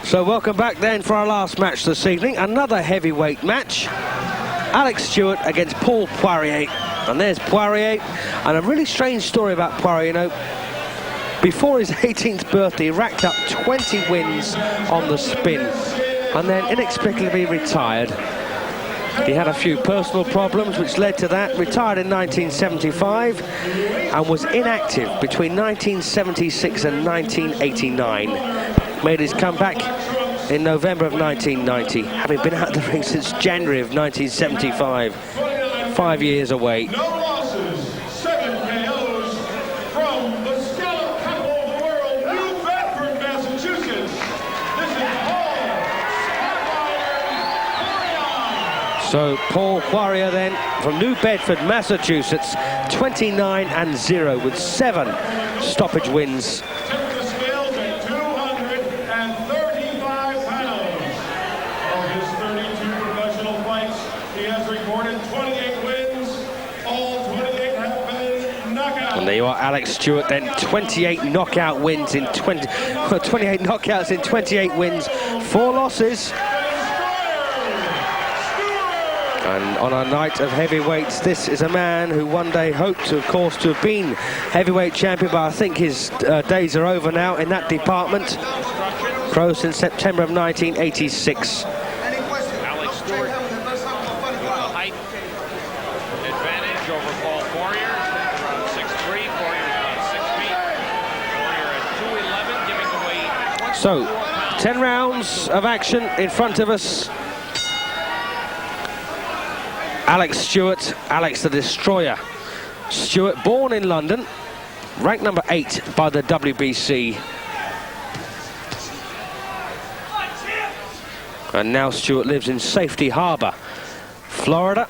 So welcome back then for our last match this evening. Another heavyweight match. Alex Stewart against Paul Poirier. And there's Poirier. And a really strange story about Poirier, you know. Before his 18th birthday, he racked up 20 wins on the spin. And then inexplicably retired. He had a few personal problems which led to that. Retired in 1975 and was inactive between 1976 and 1989. Made his comeback in November of 1990, having been out of the ring since January of 1975. 5 years away. No losses, 7 KOs from the scallop capital of the world, New Bedford, Massachusetts. This is Poirier. So Paul Poirier then from New Bedford, Massachusetts, 29-0 with 7 stoppage wins. And there you are, Alex Stewart then, 28 knockout wins in 28 knockouts in 28 wins, 4 losses. And on a night of heavyweights, this is a man who one day hoped, of course, to have been heavyweight champion, but I think his days are over now in that department. Pro since September of 1986. Alex Stewart, height advantage over Paul Poirier. 6'3", Poirier's about 6 feet. Poirier at 211, giving away 24 So, pounds. 10 rounds of action in front of us. Alex Stewart, Alex the Destroyer. Stewart, born in London, ranked number 8 by the WBC. And now Stewart lives in Safety Harbor, Florida.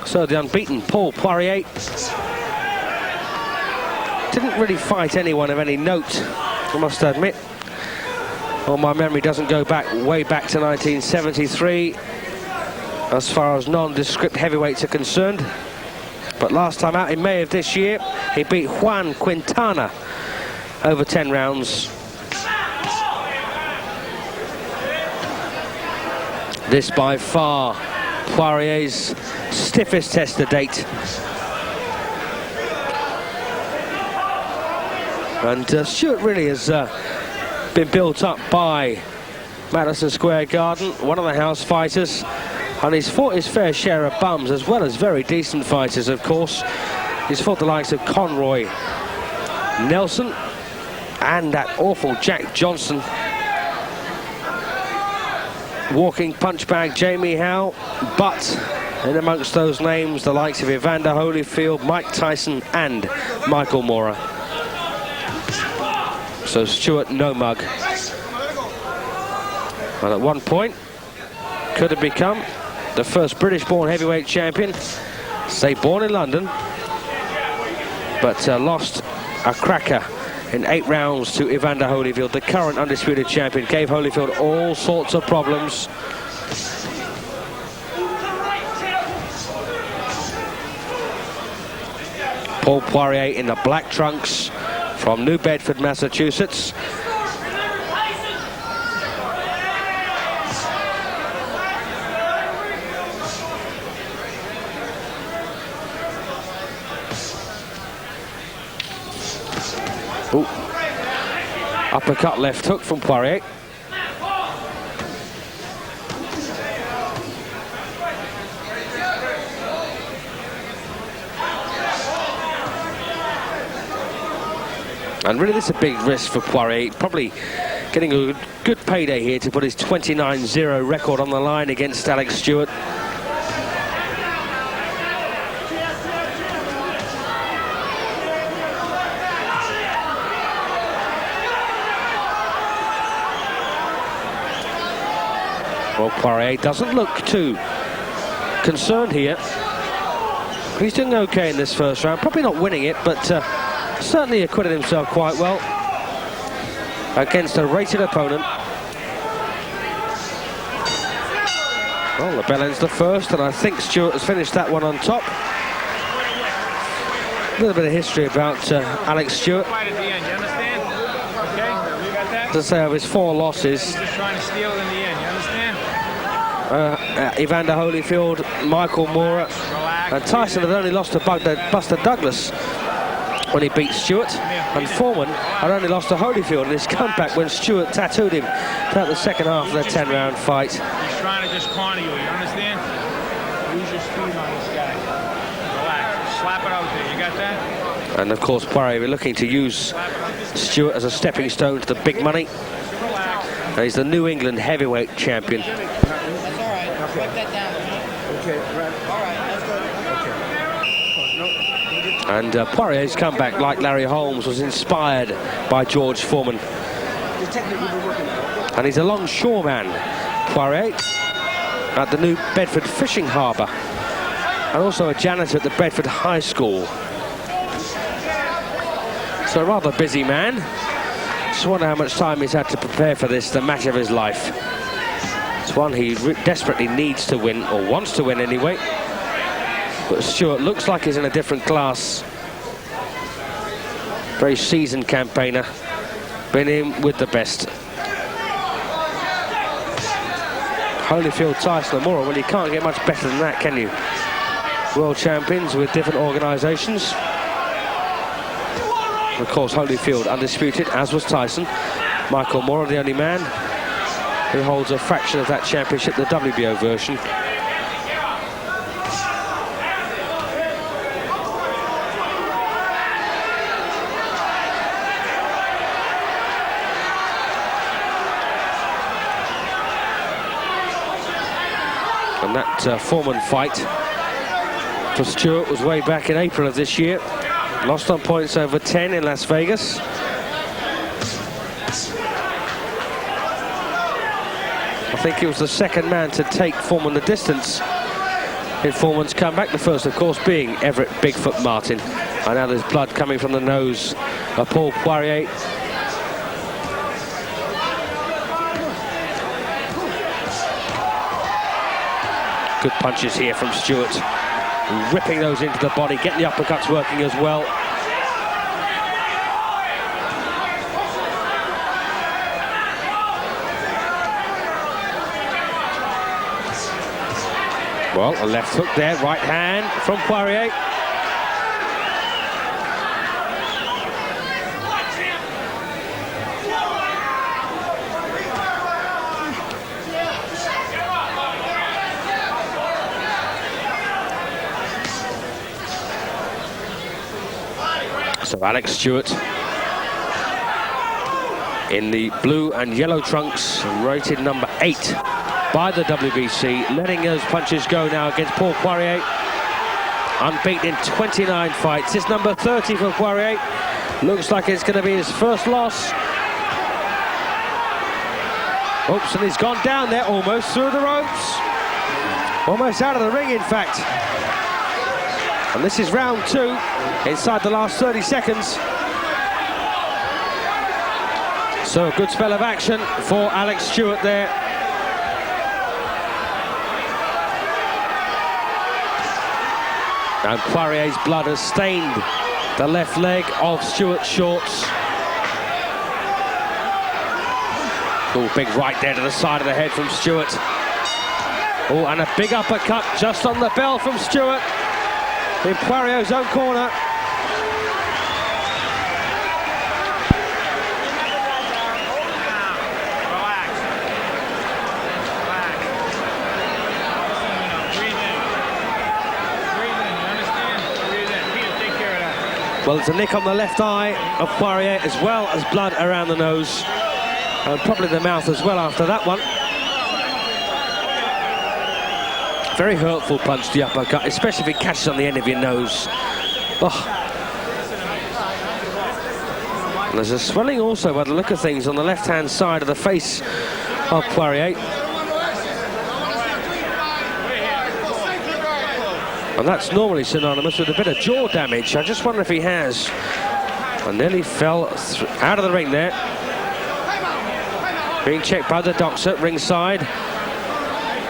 So the unbeaten Paul Poirier didn't really fight anyone of any note, I must admit. Well, my memory doesn't go back way back to 1973 as far as nondescript heavyweights are concerned. But last time out in May of this year, he beat Juan Quintana over 10 rounds. This by far Poirier's stiffest test to date. And Stewart really has been built up by Madison Square Garden, one of the house fighters. And he's fought his fair share of bums, as well as very decent fighters, of course. He's fought the likes of Conroy Nelson and that awful Jack Johnson. Walking punch bag Jamie Howe, but in amongst those names, the likes of Evander Holyfield, Mike Tyson and Michael Moorer. So Stewart, no mug. And at one point, could have become the first British-born heavyweight champion, say born in London, but lost a cracker in 8 rounds to Evander Holyfield, the current undisputed champion. Gave Holyfield all sorts of problems. Paul Poirier in the black trunks from New Bedford, Massachusetts. Ooh. Uppercut left hook from Poirier. And really this is a big risk for Poirier, probably getting a good payday here to put his 29-0 record on the line against Alex Stewart. Well, Poirier doesn't look too concerned here. He's doing okay in this first round, probably not winning it, but certainly acquitted himself quite well against a rated opponent. Well, the bell ends the first, and I think Stewart has finished that one on top. A little bit of history about Alex Stewart. Right at the end, you understand? Okay, you got that? to say of his 4 losses. He's just trying to steal in the end, you understand? Evander Holyfield, Michael Moorer, and Tyson had only lost to Buster Douglas when he beat Stewart, and Foreman had only lost to Holyfield in his comeback when Stewart tattooed him throughout the second half of their 10-round fight. He's trying to just corner you understand? Use your speed on this guy. Relax. Slap it out there. You got that? And of course, Poirier looking to use Stewart as a stepping stone to the big money. And he's the New England heavyweight champion. That's all right. Wipe that down. Okay, right. All right, that's good. And Poirier's comeback, like Larry Holmes, was inspired by George Foreman. And he's a longshore man, Poirier, at the New Bedford Fishing Harbour, and also a janitor at the Bedford High School. So a rather busy man. Just wonder how much time he's had to prepare for this, the match of his life. It's one he desperately needs to win, or wants to win anyway. But Stewart looks like he's in a different class. Very seasoned campaigner. Been in with the best. Holyfield, Tyson and Moorer, well, you can't get much better than that, can you? World champions with different organisations. Of course, Holyfield undisputed, as was Tyson. Michael Moorer, the only man who holds a fraction of that championship, the WBO version. And that Foreman fight for Stewart was way back in April of this year. Lost on points over 10 in Las Vegas. I think he was the second man to take Foreman the distance in Foreman's comeback. The first, of course, being Everett Bigfoot Martin. And now there's blood coming from the nose of Paul Poirier. Good punches here from Stewart. Ripping those into the body, getting the uppercuts working as well. Well, a left hook there, right hand from Poirier. So Alex Stewart in the blue and yellow trunks, rated number 8 by the WBC, letting those punches go now against Paul Poirier. Unbeaten in 29 fights. It's number 30 for Poirier. Looks like it's going to be his first loss. Oops, and he's gone down there, almost through the ropes. Almost out of the ring, in fact. And this is round 2, inside the last 30 seconds. So a good spell of action for Alex Stewart there. And Poirier's blood has stained the left leg of Stewart's shorts. Oh, big right there to the side of the head from Stewart. Oh, and a big uppercut just on the bell from Stewart in Poirier's own corner. Well, there's a nick on the left eye of Poirier, as well as blood around the nose. And probably the mouth as well after that one. Very hurtful punch, the uppercut, especially if it catches on the end of your nose. Oh. And there's a swelling also, by the look of things, on the left-hand side of the face of Poirier. And that's normally synonymous with a bit of jaw damage. I just wonder if he has. And nearly fell out of the ring there. Being checked by the doctor at ringside.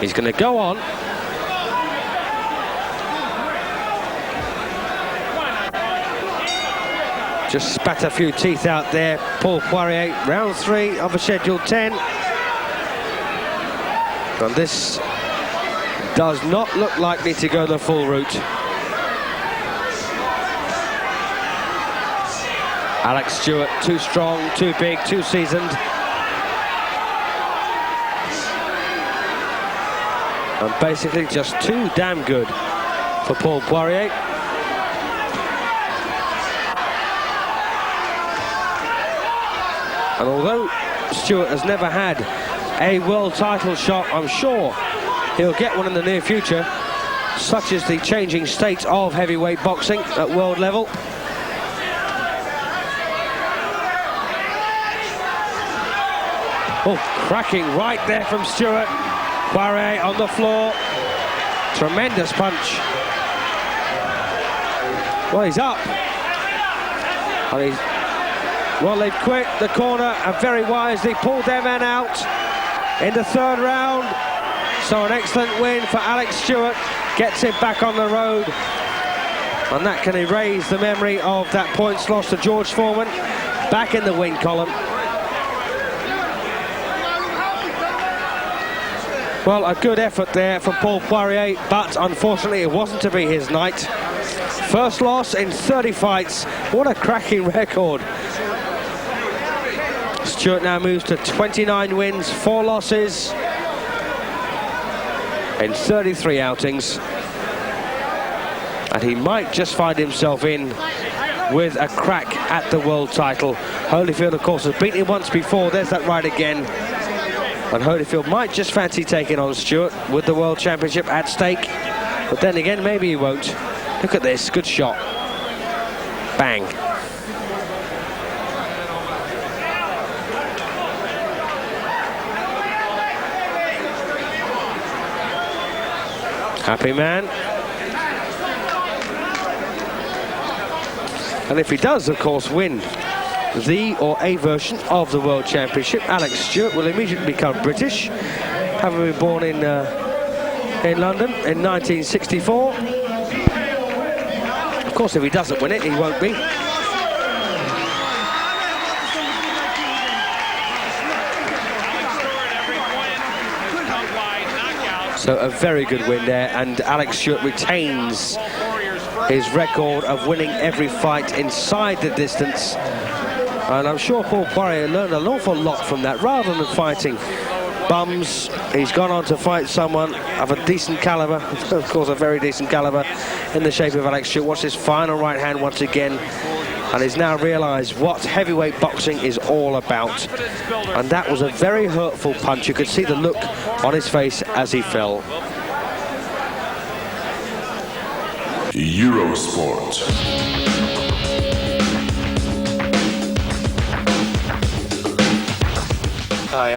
He's going to go on. Just spat a few teeth out there. Paul Poirier, round 3 of a scheduled 10. And this does not look likely to go the full route. Alex Stewart, too strong, too big, too seasoned. And basically just too damn good for Paul Poirier. And although Stewart has never had a world title shot, I'm sure he'll get one in the near future. Such is the changing state of heavyweight boxing at world level. Oh, cracking right there from Stewart. Poirier on the floor. Tremendous punch. Well, he's up. And he's, well, they've quit the corner and very wisely pulled their man out in the 3rd round. So an excellent win for Alex Stewart. Gets him back on the road. And that can erase the memory of that points loss to George Foreman. Back in the win column. Well, a good effort there from Paul Poirier, but unfortunately it wasn't to be his night. First loss in 30 fights. What a cracking record. Stewart now moves to 29 wins, 4 losses in 33 outings. And he might just find himself in with a crack at the world title. Holyfield, of course, has beaten him once before. There's that right again. And Holyfield might just fancy taking on Stewart with the World Championship at stake. But then again, maybe he won't. Look at this, good shot. Bang. Happy man. And if he does, of course, win the or a version of the World Championship, Alex Stewart will immediately become British, having been born in London in 1964. Of course, if he doesn't win it, he won't be. So a very good win there, and Alex Stewart retains his record of winning every fight inside the distance. And I'm sure Paul Poirier learned an awful lot from that. Rather than fighting bums, he's gone on to fight someone of a decent caliber, of course a very decent caliber, in the shape of Alex Stewart. Watch his final right hand once again, and he's now realised what heavyweight boxing is all about. And that was a very hurtful punch. You could see the look on his face as he fell. Eurosport. Hi.